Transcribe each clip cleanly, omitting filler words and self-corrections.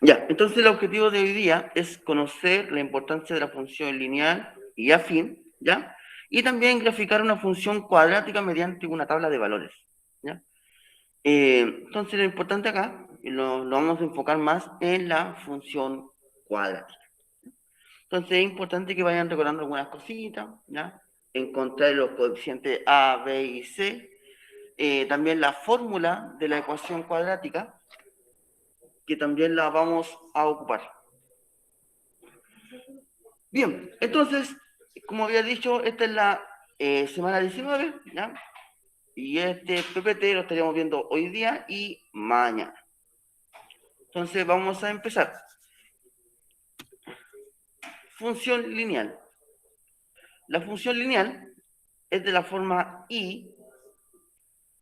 Ya, entonces el objetivo de hoy día es conocer la importancia de la función lineal y afín, ¿ya? Y también graficar una función cuadrática mediante una tabla de valores, ¿ya? Entonces lo importante acá, lo vamos a enfocar más en la función cuadrática. Entonces es importante que vayan recordando algunas cositas, ¿ya? Encontrar los coeficientes A, B y C, también la fórmula de la ecuación cuadrática, que también la vamos a ocupar. Bien, entonces, como había dicho, esta es la semana 19, ¿ya? Y este PPT lo estaríamos viendo hoy día y mañana. Entonces vamos a empezar. Función lineal. La función lineal es de la forma I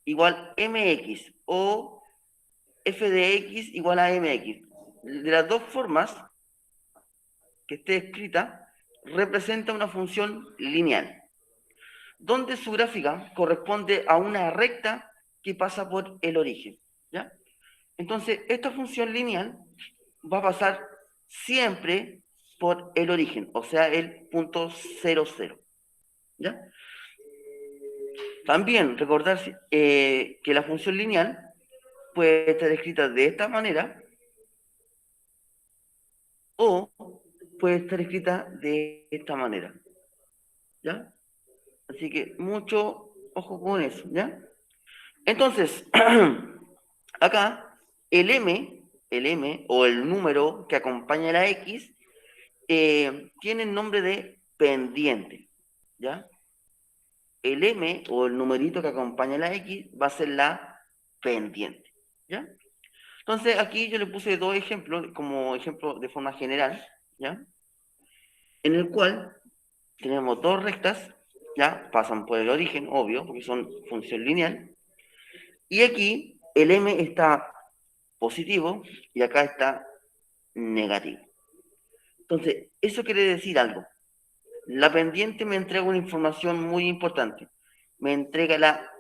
igual mx o f de x igual a mx. De las dos formas que esté escrita, representa una función lineal, donde su gráfica corresponde a una recta que pasa por el origen, ¿ya? Entonces, esta función lineal va a pasar siempre por el origen, o sea, el punto 0, 0, ¿ya? También recordar que la función lineal puede estar escrita de esta manera o puede estar escrita de esta manera, ¿ya? Así que mucho ojo con eso, ¿ya? Entonces, acá el M o el número que acompaña a la X tiene el nombre de pendiente, ¿ya? El M o el numerito que acompaña a la X va a ser la pendiente, ¿ya? Entonces aquí yo le puse dos ejemplos como ejemplo de forma general, ¿ya? En el cual tenemos dos rectas, ¿ya? Pasan por el origen, obvio, porque son función lineal. Y aquí el M está positivo y acá está negativo. Entonces, eso quiere decir algo. La pendiente me entrega una información muy importante. Me entrega la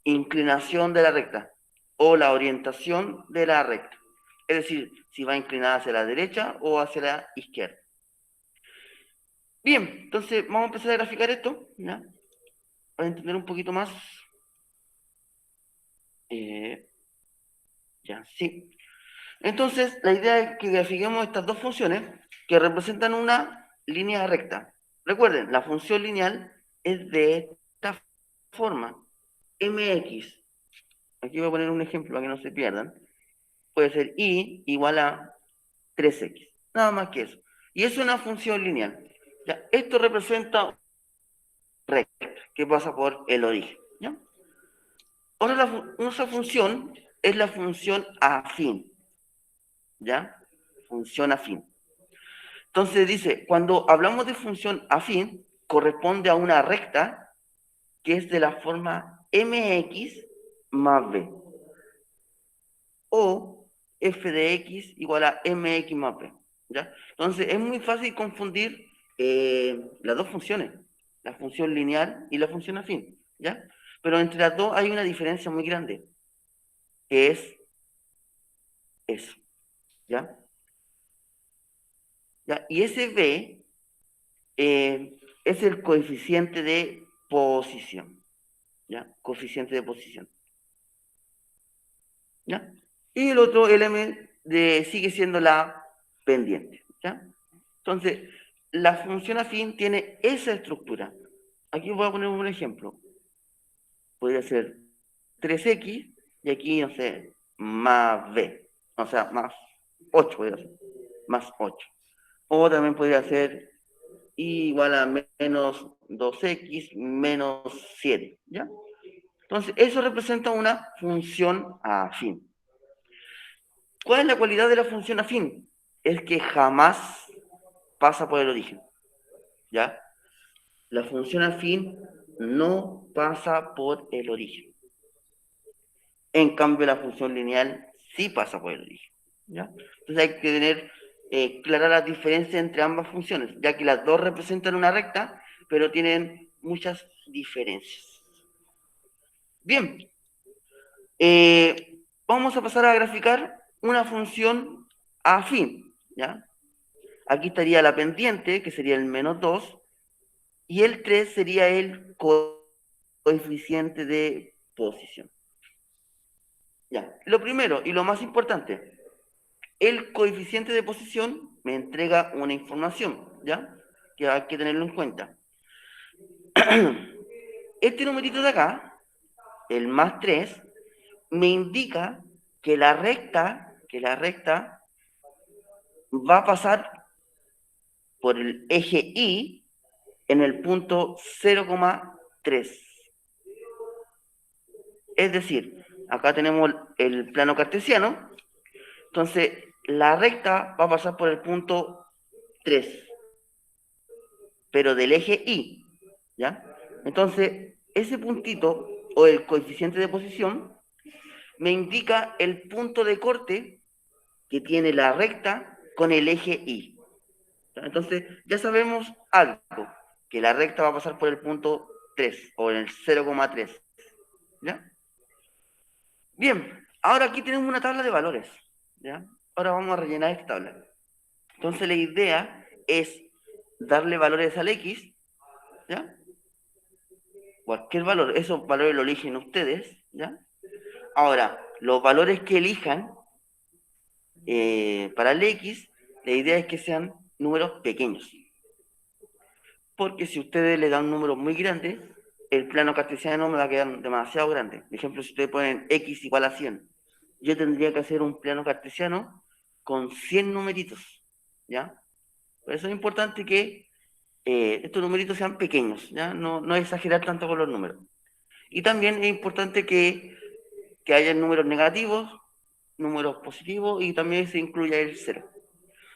inclinación de la recta o la orientación de la recta. Es decir, si va inclinada hacia la derecha o hacia la izquierda. Bien, entonces vamos a empezar a graficar esto, ¿ya? Para entender un poquito más. Eh, ya, sí. Entonces, la idea es que grafiquemos estas dos funciones que representan una línea recta. Recuerden, la función lineal es de esta forma. Mx. Aquí voy a poner un ejemplo para que no se pierdan. Puede ser y igual a 3x. Nada más que eso. Y es una función lineal. Ya, esto representa recta que pasa por el origen. ¿Ya? Ahora otra función es la función afín. ¿Ya? Función afín. Entonces dice, cuando hablamos de función afín, corresponde a una recta que es de la forma mx más b. O f de x igual a mx más b. ¿Ya? Entonces es muy fácil confundir las dos funciones, la función lineal y la función afín. ¿Ya? Pero entre las dos hay una diferencia muy grande, que es eso. ¿Ya? ¿Ya? Y ese b es el coeficiente de posición. ¿Ya? Coeficiente de posición. ¿Ya? Y el otro sigue siendo la pendiente. ¿Ya? Entonces, la función afín tiene esa estructura. Aquí voy a poner un ejemplo. Podría ser 3x y aquí, no sé, más b. O sea, más 8 podría ser. Más 8. O también podría ser y igual a menos 2x menos 7. ¿Ya? Entonces, eso representa una función afín. ¿Cuál es la cualidad de la función afín? Es que jamás pasa por el origen. ¿Ya? La función afín no pasa por el origen. En cambio, la función lineal sí pasa por el origen. ¿Ya? Entonces hay que tener clara la diferencia entre ambas funciones, ya que las dos representan una recta, pero tienen muchas diferencias. Bien, vamos a pasar a graficar una función afín, ¿ya? Aquí estaría la pendiente, que sería el menos 2, y el 3 sería el coeficiente de posición. Ya, lo primero y lo más importante, el coeficiente de posición me entrega una información, ¿ya? Que hay que tenerlo en cuenta. Este numerito de acá, el más 3, me indica que la recta va a pasar por el eje Y en el punto 0,3. Es decir, acá tenemos el plano cartesiano, entonces la recta va a pasar por el punto 3, pero del eje Y, ¿ya? Entonces, ese puntito, o el coeficiente de posición, me indica el punto de corte que tiene la recta con el eje Y. Entonces, ya sabemos algo, que la recta va a pasar por el punto 3, o en el 0,3, ¿ya? Bien, ahora aquí tenemos una tabla de valores, ¿ya? Ahora vamos a rellenar esta tabla. Entonces, la idea es darle valores al X, ¿ya? Cualquier valor, esos valores lo eligen ustedes, ¿ya? Ahora, los valores que elijan para el X, la idea es que sean números pequeños. Porque si ustedes le dan números muy grandes, el plano cartesiano me va a quedar demasiado grande. Por ejemplo, si ustedes ponen X igual a 100, yo tendría que hacer un plano cartesiano con 100 numeritos, ¿ya? Por eso es importante que estos numeritos sean pequeños, ¿ya? No exagerar tanto con los números. Y también es importante que haya números negativos, números positivos y también se incluya el cero.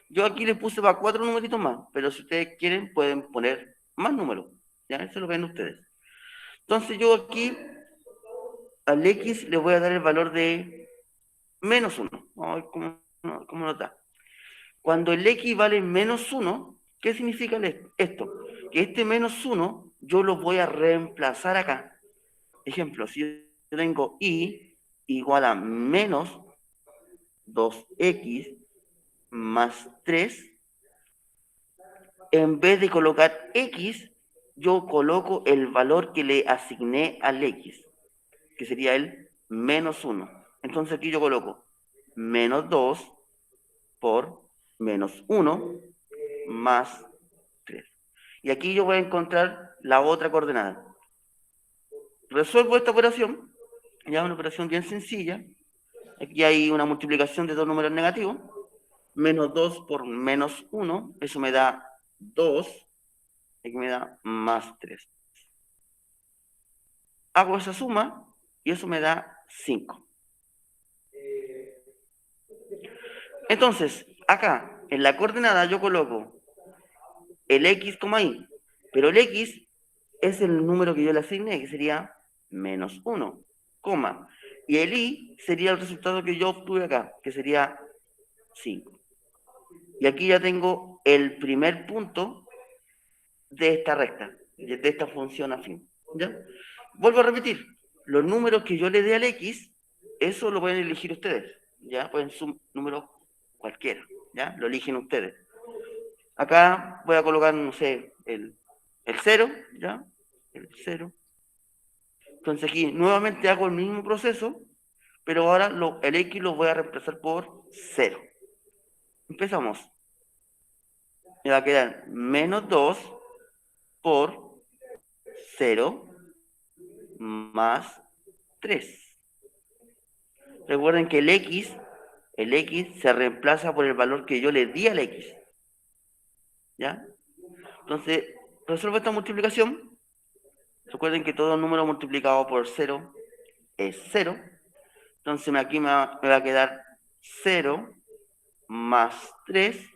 Yo aquí les puse para 4 numeritos más, pero si ustedes quieren pueden poner más números, ¿ya? Eso lo ven ustedes. Entonces yo aquí al X le voy a dar el valor de menos 1. Vamos a ver cómo nos da. Cuando el X vale menos 1, ¿qué significa esto? Que este menos 1 yo lo voy a reemplazar acá. Ejemplo, si yo tengo Y igual a menos 2X más 3, en vez de colocar X, yo coloco el valor que le asigné al X, que sería el menos 1. Entonces aquí yo coloco menos 2 por menos 1 más 3. Y aquí yo voy a encontrar la otra coordenada. Resuelvo esta operación, ya una operación bien sencilla. Aquí hay una multiplicación de dos números negativos. Menos 2 por menos 1, eso me da 2, aquí me da más 3. Hago esa suma y eso me da 5. Entonces, acá, en la coordenada yo coloco el X, Y, pero el X es el número que yo le asigné, que sería menos 1, coma. Y el Y sería el resultado que yo obtuve acá, que sería 5. Y aquí ya tengo el primer punto de esta recta, de esta función afín. ¿Ya? Vuelvo a repetir, los números que yo le dé al X, eso lo pueden elegir ustedes, ¿ya? Pueden ser números cualquiera, ¿ya? Lo eligen ustedes. Acá voy a colocar, no sé, el 0, ¿ya? El 0. Entonces aquí nuevamente hago el mismo proceso, pero ahora el X lo voy a reemplazar por 0. Empezamos. Me va a quedar menos 2 por 0 más 3. Recuerden que el X se reemplaza por el valor que yo le di al X. ¿Ya? Entonces, resuelvo esta multiplicación. Recuerden que todo número multiplicado por 0 es 0. Entonces aquí me va a quedar 0 más 3.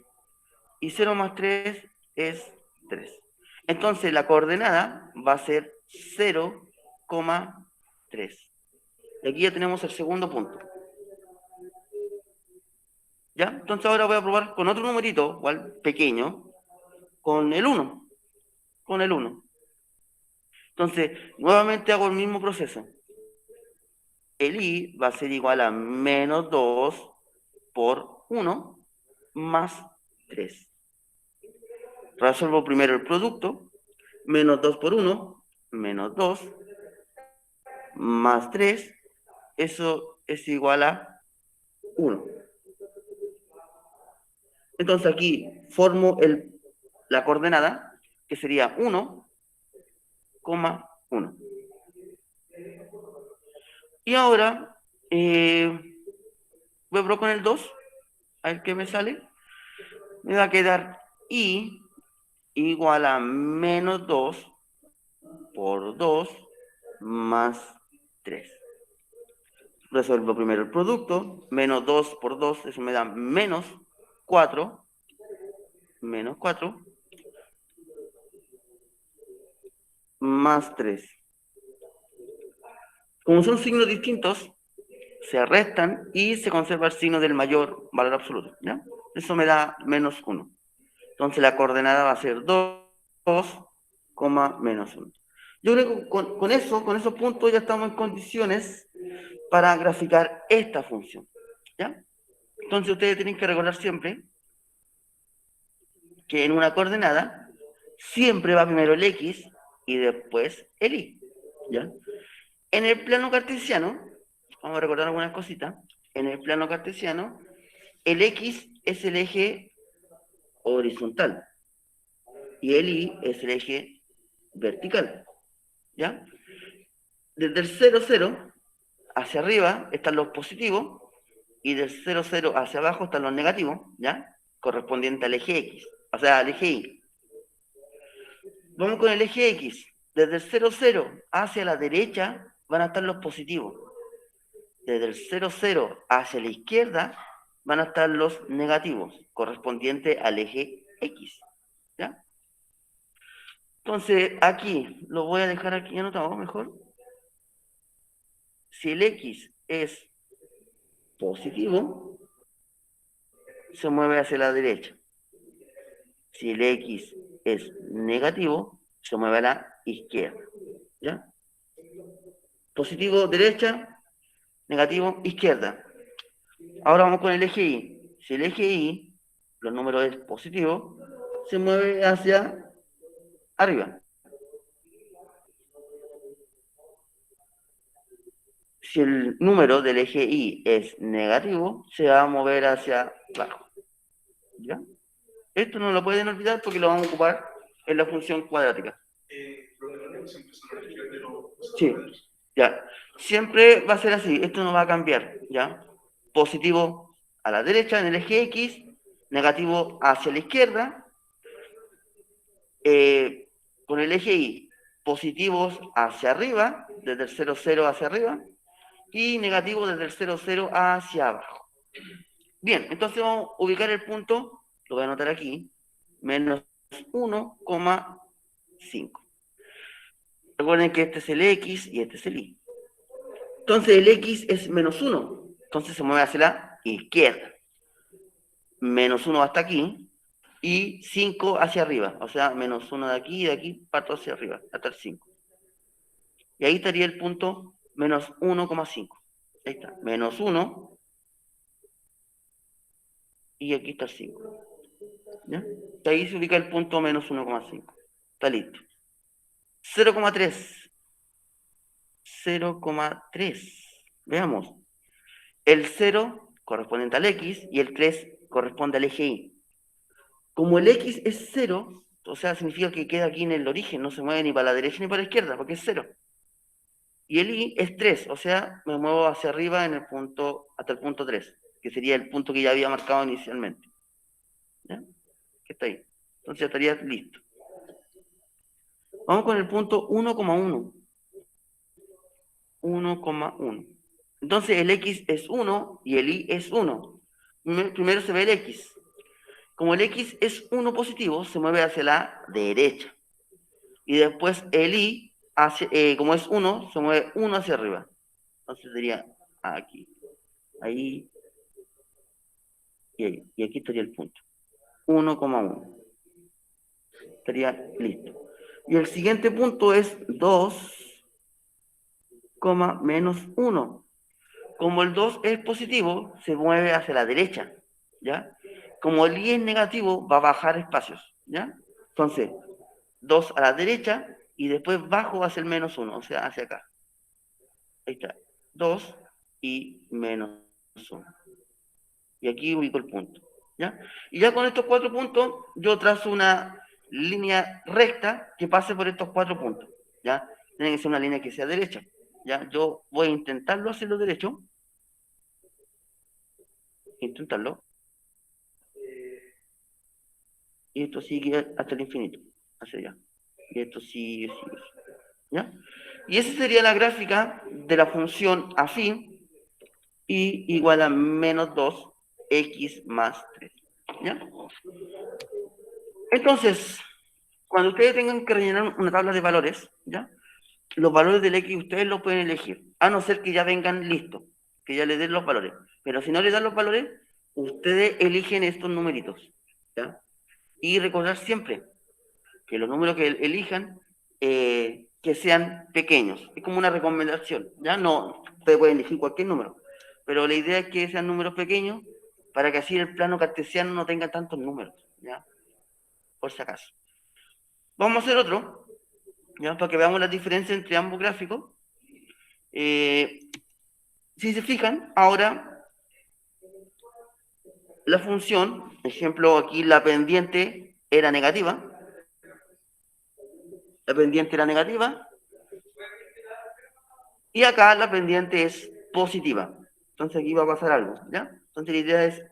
Y 0 más 3 es 3. Entonces la coordenada va a ser 0,3. Y aquí ya tenemos el segundo punto. ¿Ya? Entonces ahora voy a probar con otro numerito, igual pequeño, con el 1. Con el 1. Entonces, nuevamente hago el mismo proceso. El I va a ser igual a menos 2 por 1 más 3. Resuelvo primero el producto. Menos 2 por 1, menos 2, más 3. Eso es igual a 1. Entonces aquí formo la coordenada, que sería 1, 1. Y ahora voy a probar con el 2, a ver qué me sale. Me va a quedar i igual a menos 2 por 2 más 3. Resuelvo primero el producto. Menos 2 por 2, eso me da menos 4. Menos 4 más 3. Como son signos distintos, se restan y se conserva el signo del mayor valor absoluto, ¿ya? Eso me da menos 1. Entonces la coordenada va a ser 2, menos 1. Yo creo que con esos puntos ya estamos en condiciones para graficar esta función, ¿ya? Entonces ustedes tienen que recordar siempre que en una coordenada siempre va primero el x y después el y, ¿ya? En el plano cartesiano, vamos a recordar algunas cositas. En el plano cartesiano, el x es el eje horizontal y el y es el eje vertical, ¿ya? Desde el 0, 0 hacia arriba están los positivos y del 0, 0 hacia abajo están los negativos, ¿ya? Correspondiente al eje x, o sea, al eje y. Vamos con el eje x. Desde el 0, 0 hacia la derecha van a estar los positivos. Desde el 0, 0 hacia la izquierda van a estar los negativos, correspondientes al eje X. ¿Ya? Entonces, aquí, lo voy a dejar aquí anotado mejor. Si el X es positivo, se mueve hacia la derecha. Si el X es negativo, se mueve a la izquierda. ¿Ya? Positivo, derecha, negativo, izquierda. Ahora vamos con el eje Y. Si el eje Y, los números es positivo, se mueve hacia arriba. Si el número del eje Y es negativo, se va a mover hacia abajo. ¿Ya? Esto no lo pueden olvidar porque lo vamos a ocupar en la función cuadrática. Sí, ya. Siempre va a ser así, esto no va a cambiar, ¿ya? Positivo a la derecha en el eje X, negativo hacia la izquierda, con el eje Y, positivos hacia arriba, desde el 0, 0 hacia arriba, y negativos desde el 0, 0 hacia abajo. Bien, entonces vamos a ubicar el punto, lo voy a anotar aquí, menos 1,5. Recuerden que este es el X y este es el Y. Entonces el X es menos 1, entonces se mueve hacia la izquierda. Menos 1 hasta aquí, y 5 hacia arriba, o sea, menos 1 de aquí parto hacia arriba, hasta el 5. Y ahí estaría el punto menos 1,5. Ahí está, menos 1, y aquí está el 5. ¿Ya? Y ahí se ubica el punto menos 1,5. Está listo. 0,3. 0,3. Veamos. El 0 corresponde al X y el 3 corresponde al eje Y. Como el X es 0, o sea, significa que queda aquí en el origen, no se mueve ni para la derecha ni para la izquierda, porque es 0. Y el Y es 3, o sea, me muevo hacia arriba en el punto, hasta el punto 3, que sería el punto que ya había marcado inicialmente. ¿Ya? Que está ahí. Entonces ya estaría listo. Vamos con el punto 1,1. 1,1. Entonces el X es 1 y el Y es 1. Primero se ve el X. Como el X es 1 positivo, se mueve hacia la derecha. Y después el Y, como es 1, se mueve 1 hacia arriba. Entonces sería aquí. Ahí y ahí. Y aquí estaría el punto. 1,1. Estaría listo. Y el siguiente punto es 2, menos 1. como el 2 es positivo, se mueve hacia la derecha, ¿ya? Como el i es negativo, va a bajar espacios, ¿ya? Entonces, 2 a la derecha y después bajo hacia el -1, o sea, hacia acá. Ahí está. 2 y -1. Y aquí ubico el punto, ¿ya? Y ya con estos 4 puntos, yo trazo una línea recta que pase por estos 4 puntos, ¿ya? Tiene que ser una línea que sea derecha, ¿ya? Yo voy a intentarlo hacerlo derecho. Intentarlo. Y esto sigue hasta el infinito, hacia allá. Y esto sigue, ¿ya? Y esa sería la gráfica de la función afín y igual a menos 2x más 3, ¿ya? Entonces, cuando ustedes tengan que rellenar una tabla de valores, ¿ya? Los valores del x ustedes lo pueden elegir, a no ser que ya vengan listos, que ya les den los valores. Pero si no les dan los valores, ustedes eligen estos numeritos, ¿ya? Y recordar siempre que los números que elijan que sean pequeños. Es como una recomendación, ¿ya? No, ustedes pueden elegir cualquier número, pero la idea es que sean números pequeños para que así el plano cartesiano no tenga tantos números, ¿ya? Por si acaso. Vamos a hacer otro, ¿ya? Para que veamos la diferencia entre ambos gráficos. Si se fijan, ahora la función, ejemplo, aquí la pendiente era negativa, y acá la pendiente es positiva. Entonces aquí va a pasar algo, ¿ya? Entonces la idea es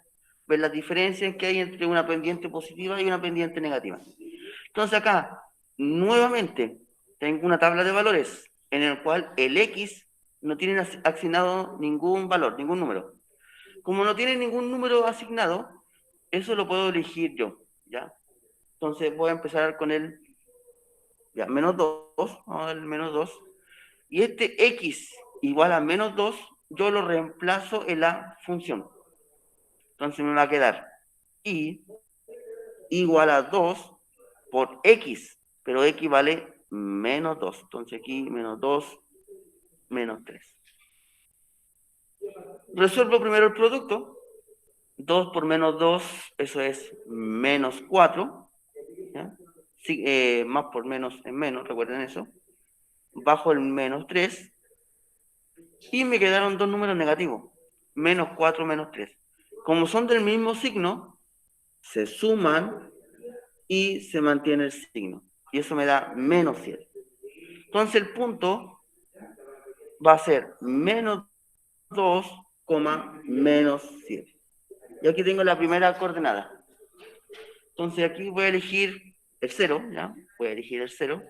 ver las diferencias que hay entre una pendiente positiva y una pendiente negativa. Entonces acá, nuevamente, tengo una tabla de valores en el cual el x no tiene asignado ningún valor, ningún número. Como no tiene ningún número asignado, eso lo puedo elegir yo, ¿ya? Entonces voy a empezar con el ya, menos 2, vamos a ver el menos 2. Y este x igual a menos 2, yo lo reemplazo en la función. Entonces me va a quedar y igual a 2 por x, pero x vale menos 2. Entonces aquí menos 2, menos 3. Resuelvo primero el producto. 2 por menos 2, eso es menos 4. ¿Ya? Sí, más por menos es menos, recuerden eso. Bajo el menos 3. Y me quedaron dos números negativos. Menos 4, menos 3. Como son del mismo signo, se suman y se mantiene el signo. Y eso me da menos 7. Entonces el punto va a ser menos 2, menos 7. Y aquí tengo la primera coordenada. Entonces aquí voy a elegir el 0, ¿ya? Voy a elegir el 0.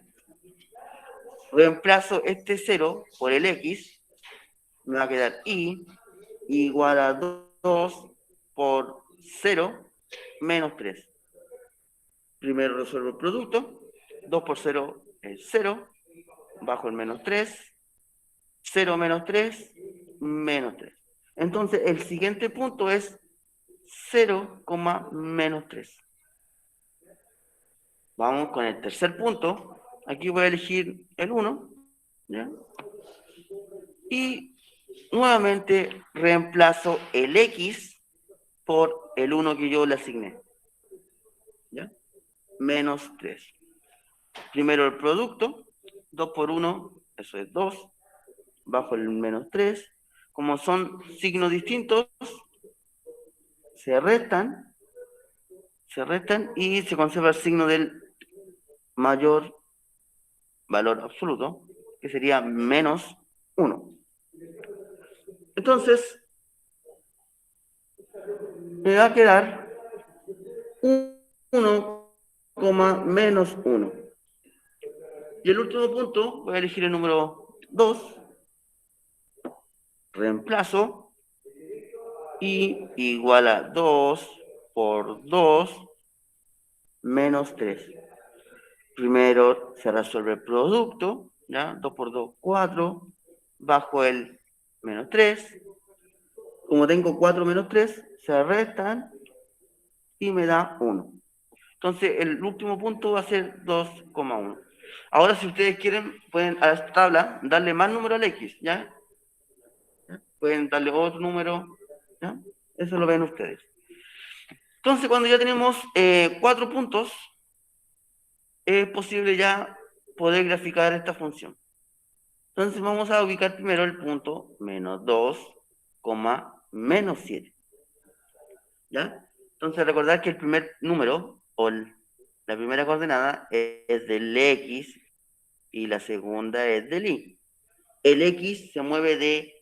Reemplazo este 0 por el x. Me va a quedar y igual a 2 por 0 menos 3. Primero resuelvo el producto. 2 por 0 es 0. Bajo el menos 3. 0 menos 3, menos 3. Entonces, el siguiente punto es 0, menos 3. Vamos con el tercer punto. Aquí voy a elegir el 1. ¿Ya? Y nuevamente reemplazo el x por el 1 que yo le asigné. ¿Ya? Menos 3. Primero el producto. 2 por 1, eso es 2. Bajo el menos 3. Como son signos distintos, se restan y se conserva el signo del mayor valor absoluto, que sería menos 1. Entonces, me va a quedar 1, menos 1. Y el último punto, voy a elegir el número 2, reemplazo, y igual a 2 por 2 menos 3. Primero se resuelve el producto, ¿ya? 2 por 2, 4, bajo el menos 3. Como tengo 4 menos 3, se restan y me da 1. Entonces, el último punto va a ser 2,1. Ahora, si ustedes quieren, pueden a esta tabla darle más número al x, ¿ya? pueden darle otro número, ¿ya? Eso lo ven ustedes. Entonces, cuando ya tenemos 4 puntos, es posible ya poder graficar esta función. Entonces vamos a ubicar primero el punto menos 2, menos 7. ¿Ya? Entonces recordar que el primer número, o la primera coordenada, es del X y la segunda es del Y. El X se mueve de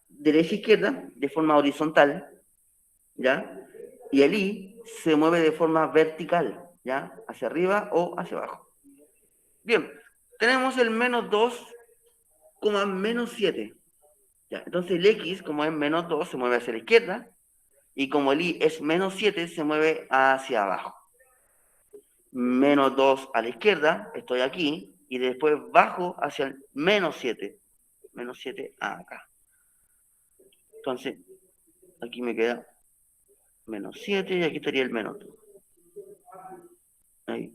derecha a izquierda, de forma horizontal, ¿ya? Y el Y se mueve de forma vertical, ¿ya? Hacia arriba o hacia abajo. Bien, tenemos el menos 2, menos 7. ¿Ya? Entonces el X, como es menos 2, se mueve hacia la izquierda, y como el Y es menos 7, se mueve hacia abajo. Menos 2 a la izquierda, estoy aquí, y después bajo hacia el menos 7. Menos 7 acá. Entonces, aquí me queda menos 7 y aquí estaría el menos 2. Ahí.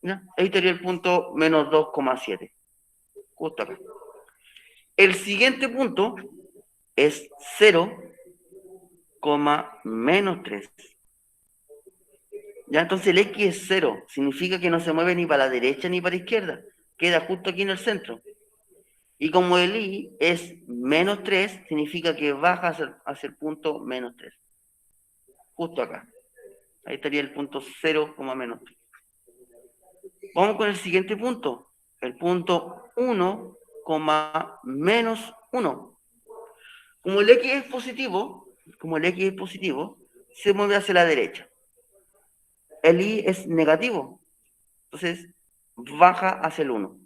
¿Ya? Ahí estaría el punto menos 2,7. Justo acá. El siguiente punto es 0, menos 3. ¿Ya? Entonces el X es 0. Significa que no se mueve ni para la derecha ni para la izquierda. Queda justo aquí en el centro. Y como el Y es menos 3, significa que baja hacia el punto menos 3. Justo acá. Ahí estaría el punto 0, menos 3. Vamos con el siguiente punto. El punto 1, menos 1. Como el X es positivo, se mueve hacia la derecha. El Y es negativo. Entonces, baja hacia el 1.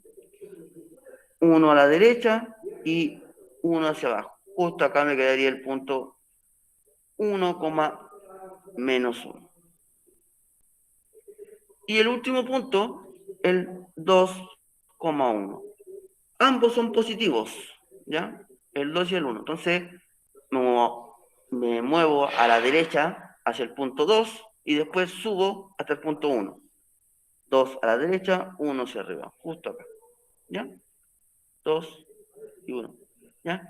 1 a la derecha y 1 hacia abajo. Justo acá me quedaría el punto 1, menos 1. Y el último punto, el 2,1. Ambos son positivos, ¿ya? El 2 y el 1. Entonces, me muevo a la derecha hacia el punto 2 y después subo hasta el punto 1. 2 a la derecha, 1 hacia arriba, justo acá, ¿ya? 2 y 1, ¿ya?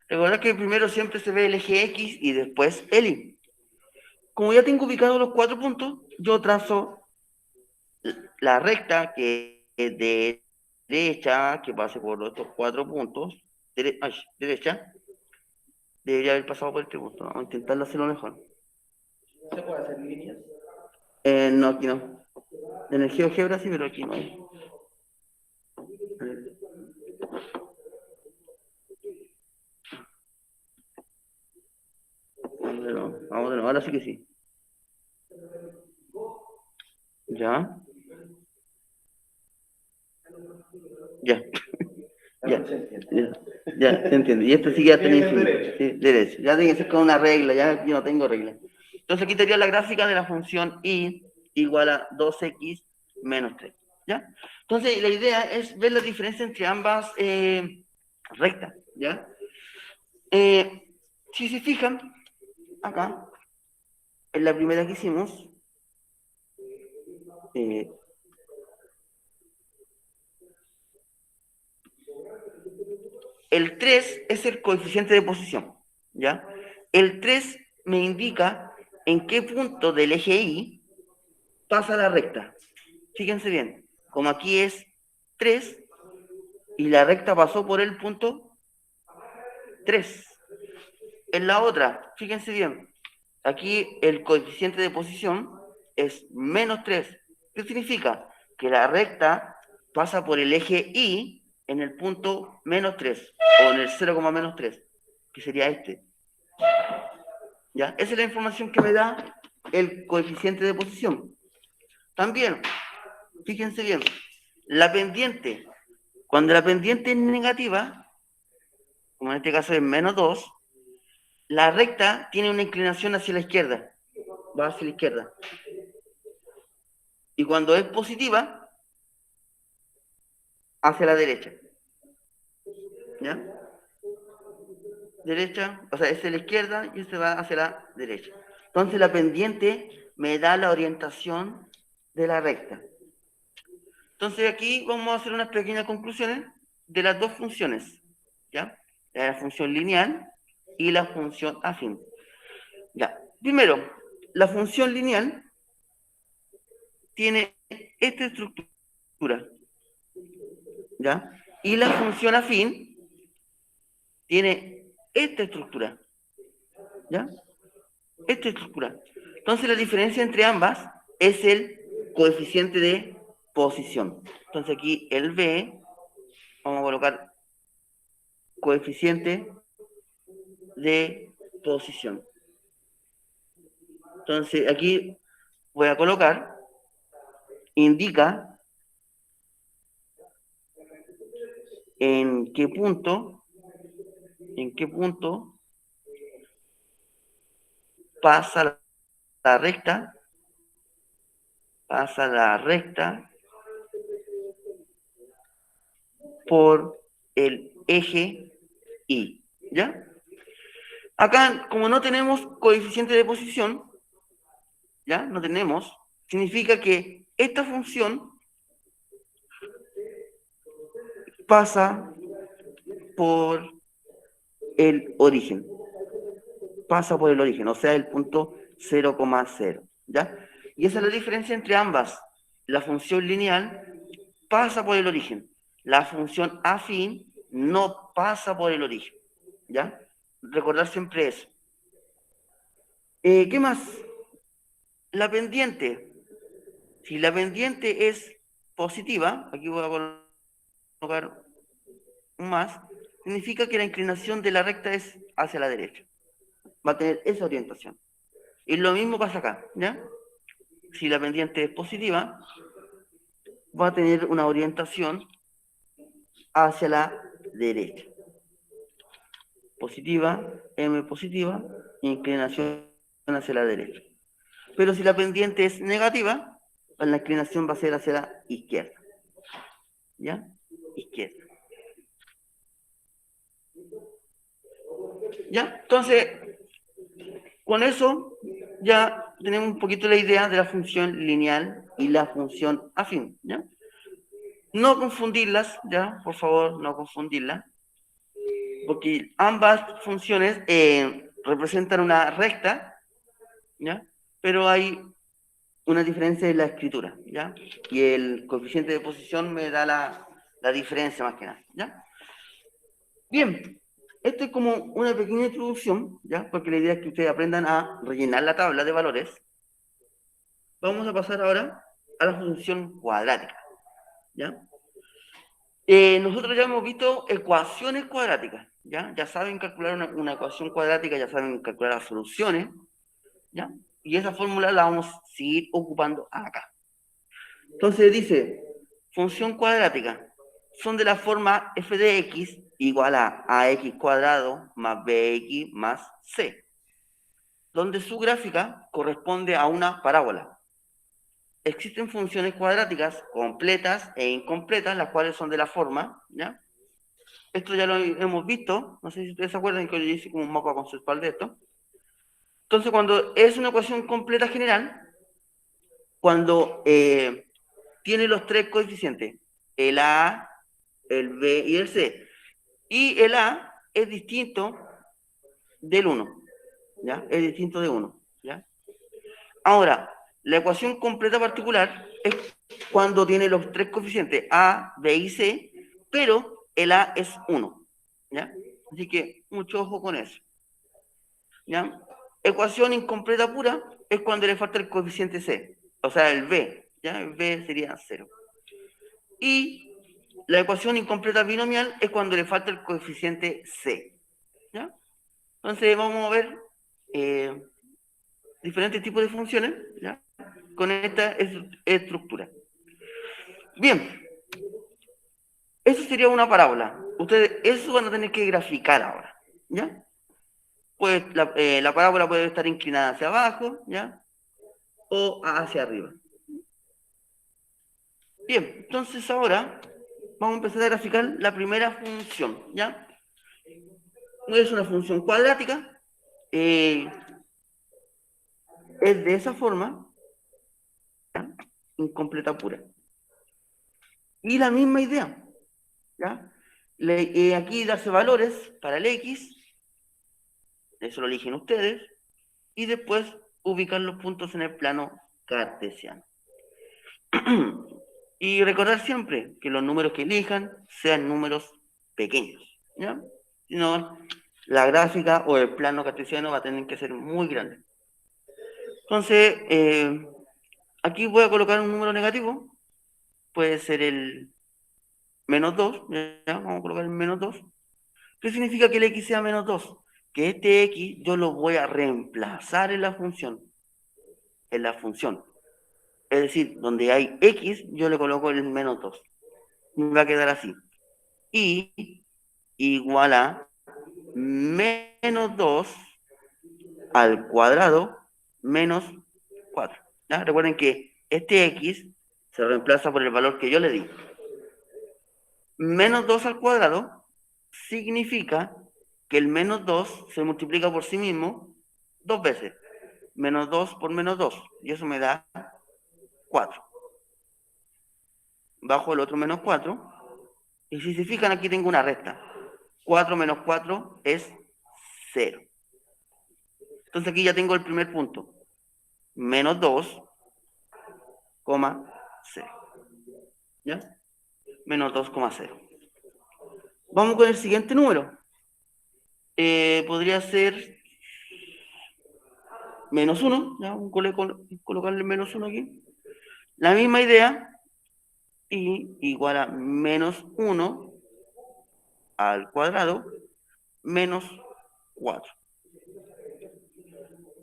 Recordad que primero siempre se ve el eje X y después el Y. Como ya tengo ubicados los 4 puntos, yo trazo la recta que es de derecha, que pase por estos 4 puntos, derecha, debería haber pasado por este punto. Vamos a intentarlo hacerlo mejor. ¿Se puede hacer líneas? No, aquí no. En el GeoGebra sí, pero aquí no hay. Vamos de nuevo, ahora sí que sí. Ya. Ya. Ya, ya, te entiendo. Y esto sí que ya tiene infinito. Sí, derecho. Ya tiene que ser con una regla, ya yo no tengo regla. Entonces aquí estaría la gráfica de la función y igual a 2x menos 3. ¿Ya? Entonces la idea es ver la diferencia entre ambas rectas. ¿Ya? Si se fijan, acá, en la primera que hicimos, el 3 es el coeficiente de posición, ¿ya? El 3 me indica en qué punto del eje Y pasa la recta. Fíjense bien, como aquí es 3 y la recta pasó por el punto 3. En la otra, fíjense bien, aquí el coeficiente de posición es menos 3. ¿Qué significa? Que la recta pasa por el eje Y en el punto menos 3 o en el 0, menos 3, que sería este. ¿Ya? Esa es la información que me da el coeficiente de posición. También, fíjense bien, la pendiente, cuando la pendiente es negativa, como en este caso es menos 2, la recta tiene una inclinación hacia la izquierda, va hacia la izquierda. Y cuando es positiva, hacia la derecha. ¿Ya? Derecha, o sea, es hacia la izquierda y se va hacia la derecha. Entonces la pendiente me da la orientación de la recta. Entonces aquí vamos a hacer unas pequeñas conclusiones de las dos funciones, ¿ya? la función lineal y la función afín. Ya, primero, la función lineal tiene esta estructura, ¿ya? Y la función afín tiene esta estructura, ¿ya? Esta estructura. Entonces la diferencia entre ambas es el coeficiente de posición. Entonces aquí el B, vamos a colocar coeficiente de posición. Entonces aquí voy a colocar, indica en qué punto pasa la recta, por el eje Y, ¿ya? Acá, como no tenemos coeficiente de posición, ¿ya? No tenemos, significa que esta función pasa por el origen. Pasa por el origen, o sea, el punto 0,0, ¿ya? Y esa es la diferencia entre ambas. La función lineal pasa por el origen. La función afín no pasa por el origen, ¿ya? Recordar siempre eso. ¿Qué más? La pendiente. Si la pendiente es positiva, aquí voy a colocar un más, significa que la inclinación de la recta es hacia la derecha. Va a tener esa orientación. Y lo mismo pasa acá, ¿ya? Si la pendiente es positiva, va a tener una orientación hacia la derecha. Positiva, M positiva, inclinación hacia la derecha. Pero si la pendiente es negativa, la inclinación va a ser hacia la izquierda. ¿Ya? Izquierda. ¿Ya? Entonces, con eso ya tenemos un poquito la idea de la función lineal y la función afín, ¿ya? No confundirlas, ¿ya? Por favor, no confundirlas, porque ambas funciones representan una recta, ¿ya? Pero hay una diferencia en la escritura, ¿ya? Y el coeficiente de posición me da la diferencia más que nada, ¿ya? Bien, esto es como una pequeña introducción, ¿ya? Porque la idea es que ustedes aprendan a rellenar la tabla de valores. Vamos a pasar ahora a la función cuadrática, ¿ya? Nosotros ya hemos visto ecuaciones cuadráticas, ¿ya? Ya saben calcular una ecuación cuadrática, ya saben calcular las soluciones, ¿ya? Y esa fórmula la vamos a seguir ocupando acá. Entonces dice, función cuadrática, son de la forma f de x igual a ax cuadrado más bx más c, donde su gráfica corresponde a una parábola. Existen funciones cuadráticas completas e incompletas, las cuales son de la forma, ¿ya? Esto ya lo hemos visto, no sé si ustedes se acuerdan que yo hice como un mapa conceptual de esto. Entonces, cuando es una ecuación completa general, cuando tiene los tres coeficientes, el A, el B y el C, y el A es distinto del 1, ¿ya? Es distinto de 1, ¿ya? Ahora, la ecuación completa particular es cuando tiene los tres coeficientes A, B y C, pero el A es 1, ¿ya? Así que mucho ojo con eso, ¿ya? Ecuación incompleta pura es cuando le falta el coeficiente C, o sea, el B, ¿ya? El B sería 0. Y la ecuación incompleta binomial es cuando le falta el coeficiente C, ¿ya? Entonces vamos a ver diferentes tipos de funciones, ¿ya? Con esta estructura. Bien, eso sería una parábola. Ustedes eso van a tener que graficar ahora, ¿ya? Pues la parábola puede estar inclinada hacia abajo, ¿ya? O hacia arriba. Bien, entonces ahora vamos a empezar a graficar la primera función, ¿ya? Es una función cuadrática, es de esa forma, ¿ya? Incompleta pura. Y la misma idea, ¿ya? Aquí darse valores para el X, eso lo eligen ustedes, y después ubicar los puntos en el plano cartesiano. Y recordar siempre que los números que elijan sean números pequeños, ¿ya? Si no, la gráfica o el plano cartesiano va a tener que ser muy grande. Entonces, aquí voy a colocar un número negativo, puede ser el menos 2, ¿ya? Vamos a colocar el menos 2. ¿Qué significa que el X sea menos 2? Que este X yo lo voy a reemplazar en la función. Es decir, donde hay X, yo le coloco el menos 2. Me va a quedar así. Y igual a menos 2 al cuadrado menos 4. ¿Ya? Recuerden que este X se reemplaza por el valor que yo le di. Menos 2 al cuadrado significa que el menos 2 se multiplica por sí mismo 2 veces. Menos 2 por menos 2. Y eso me da 4. Bajo el otro menos 4. Y si se fijan, aquí tengo una recta. 4 menos 4 es 0. Entonces aquí ya tengo el primer punto. Menos 2, 0. ¿Ya? Menos 2,0. Vamos con el siguiente número. Podría ser menos 1. ¿Ya? Colocarle menos 1 aquí. La misma idea. Y igual a menos 1 al cuadrado menos 4.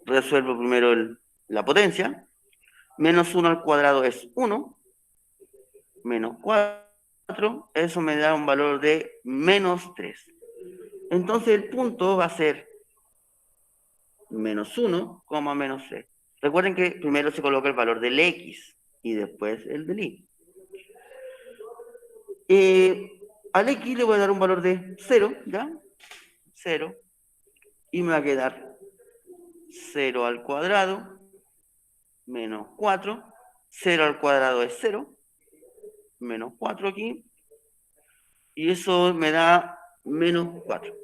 Resuelvo primero la potencia. Menos 1 al cuadrado es 1. Menos 4. Eso me da un valor de menos 3. Entonces el punto va a ser menos 1, menos 3. Recuerden que primero se coloca el valor del X y después el del Y. Al X le voy a dar un valor de 0, ¿ya? 0. Y me va a quedar 0 al cuadrado menos 4. 0 al cuadrado es 0. Menos 4 aquí. Y eso me da menos 4.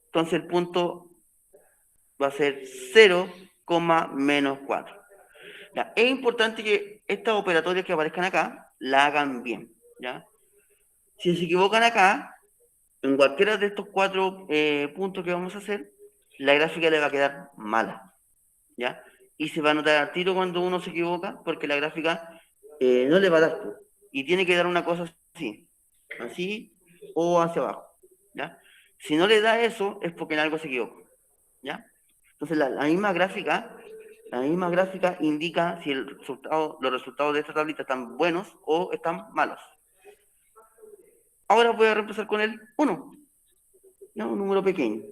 Entonces el punto va a ser 0, menos 4. Ya, es importante que estas operatorias que aparezcan acá la hagan bien, ¿ya? Si se equivocan acá, en cualquiera de estos 4 puntos que vamos a hacer, la gráfica le va a quedar mala, ¿ya? Y se va a notar al tiro cuando uno se equivoca, porque la gráfica no le va a dar, y tiene que dar una cosa así o hacia abajo, ¿ya? Si no le da eso, es porque en algo se equivoca, ¿ya? Entonces la misma gráfica indica si los resultados de esta tablita están buenos o están malos. Ahora voy a reemplazar con el 1, ¿ya? Un número pequeño.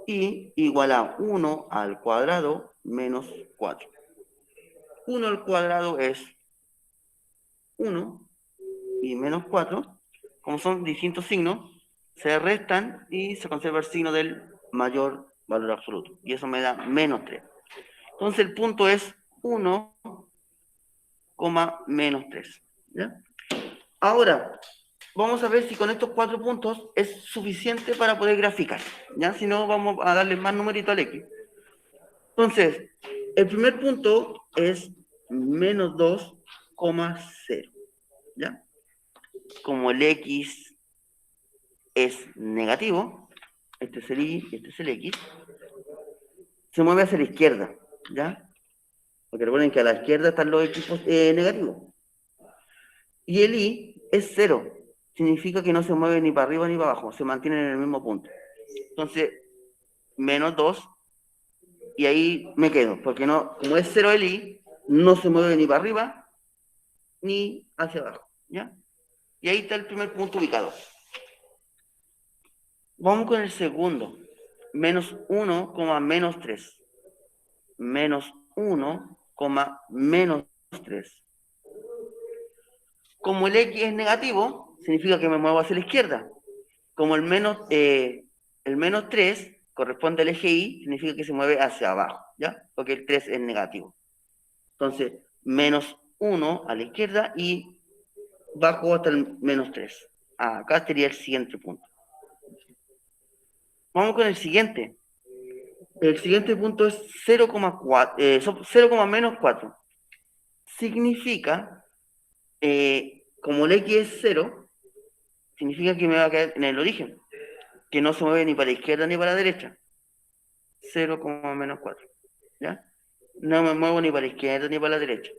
Y igual a 1 al cuadrado menos 4. 1 al cuadrado es 1 y menos 4, como son distintos signos, se restan y se conserva el signo del mayor valor absoluto. Y eso me da menos 3. Entonces el punto es 1, menos 3. ¿Ya? Ahora, vamos a ver si con estos 4 puntos es suficiente para poder graficar. ¿Ya? Si no, vamos a darle más numerito al X. Entonces, el primer punto es menos 2,0. ¿Ya? Como el X es negativo, este es el Y y este es el X, se mueve hacia la izquierda, ¿ya? Porque recuerden que a la izquierda están los equipos negativos. Y el Y es 0, significa que no se mueve ni para arriba ni para abajo, se mantiene en el mismo punto. Entonces, menos 2, y ahí me quedo, porque no, como es 0 el Y, no se mueve ni para arriba ni hacia abajo, ¿ya? Y ahí está el primer punto ubicado. Vamos con el segundo. Menos 1, menos 3. Menos 1, menos 3. Como el X es negativo, significa que me muevo hacia la izquierda. Como el menos 3 corresponde al eje Y, significa que se mueve hacia abajo, ¿ya? Porque el 3 es negativo. Entonces, menos 1 a la izquierda y bajo hasta el menos 3. Acá sería el siguiente punto. Vamos con el siguiente. El siguiente punto es 0,4, 0,-4. Significa, como el X es 0, significa que me va a quedar en el origen, que no se mueve ni para la izquierda ni para la derecha. 0,-4. ¿Ya? No me muevo ni para la izquierda ni para la derecha.